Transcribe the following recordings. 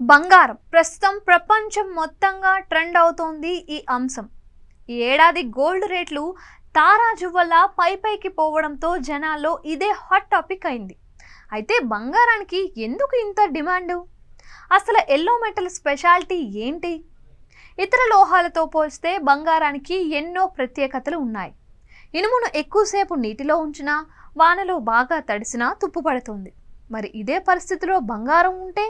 బంగారం ప్రస్తుతం ప్రపంచం మొత్తంగా ట్రెండ్ అవుతోంది ఈ అంశం. ఈ ఏడాది గోల్డ్ రేట్లు తారాజువ్వల పైకి పోవడంతో జనాల్లో ఇదే హాట్ టాపిక్ అయింది. అయితే బంగారానికి ఎందుకు ఇంత డిమాండ్? అసలు ఎల్లో మెటల్ స్పెషాలిటీ ఏంటి? ఇతర లోహాలతో పోల్స్తే బంగారానికి ఎన్నో ప్రత్యేకతలు ఉన్నాయి. ఇనుమును ఎక్కువసేపు నీటిలో ఉంచినా, వానలో బాగా తడిసినా తుప్పుపడుతుంది. మరి ఇదే పరిస్థితిలో బంగారం ఉంటే?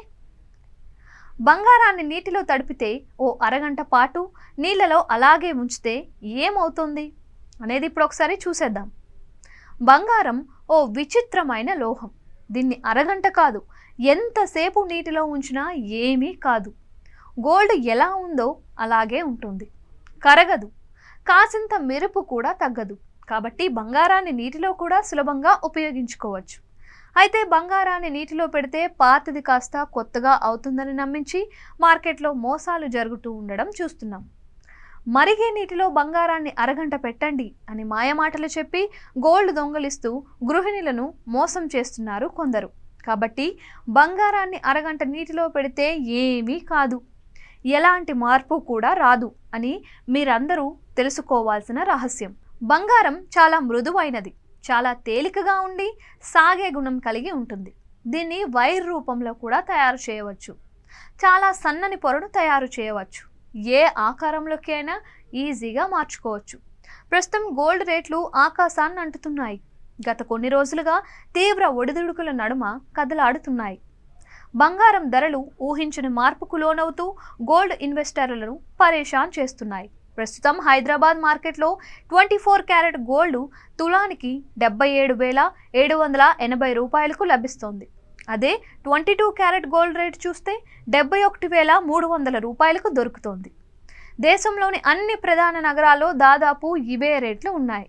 బంగారాన్ని నీటిలో తడిపితే ఓ అరగంట పాటు నీళ్ళలో అలాగే ఉంచితే ఏమవుతుంది అనేది ఇప్పుడు ఒకసారి చూసేద్దాం. బంగారం ఓ విచిత్రమైన లోహం. దీన్ని అరగంట కాదు, ఎంతసేపు నీటిలో ఉంచినా ఏమీ కాదు. గోల్డ్ ఎలా ఉందో అలాగే ఉంటుంది, కరగదు, కాసింత మెరుపు కూడా తగ్గదు. కాబట్టి బంగారాన్ని నీటిలో కూడా సులభంగా ఉపయోగించుకోవచ్చు. అయితే బంగారాన్ని నీటిలో పెడితే పాతది కాస్త కొత్తగా అవుతుందని నమ్మించి మార్కెట్లో మోసాలు జరుగుతూ ఉండడం చూస్తున్నాం. మరిగే నీటిలో బంగారాన్ని అరగంట పెట్టండి అని మాయమాటలు చెప్పి గోల్డ్ దొంగలిస్తూ గృహిణులను మోసం చేస్తున్నారు కొందరు. కాబట్టి బంగారాన్ని అరగంట నీటిలో పెడితే ఏమీ కాదు, ఎలాంటి మార్పు కూడా రాదు అని మీరందరూ తెలుసుకోవాల్సిన రహస్యం. బంగారం చాలా మృదువైనది, చాలా తేలికగా ఉండి సాగే గుణం కలిగి ఉంటుంది. దీన్ని వైర్ రూపంలో కూడా తయారు చేయవచ్చు. చాలా సన్నని పొరను తయారు చేయవచ్చు. ఏ ఆకారంలోకి అయినా ఈజీగా మార్చుకోవచ్చు. ప్రస్తుతం గోల్డ్ రేట్లు ఆకాశాన్ని అంటుతున్నాయి. గత కొన్ని రోజులుగా తీవ్ర ఒడిదుడుకుల నడుమ కదలాడుతున్నాయి. బంగారం ధరలు ఊహించని మార్పుకు లోనవుతూ గోల్డ్ ఇన్వెస్టర్లను పరేషాన్ చేస్తున్నాయి. ప్రస్తుతం హైదరాబాద్ మార్కెట్లో 24 క్యారెట్ గోల్డ్ తులానికి 77,780 రూపాయలకు లభిస్తోంది. అదే 22 క్యారెట్ గోల్డ్ రేట్ చూస్తే 71,300 రూపాయలకు దొరుకుతోంది. దేశంలోని అన్ని ప్రధాన నగరాల్లో దాదాపు ఇవే రేట్లు ఉన్నాయి.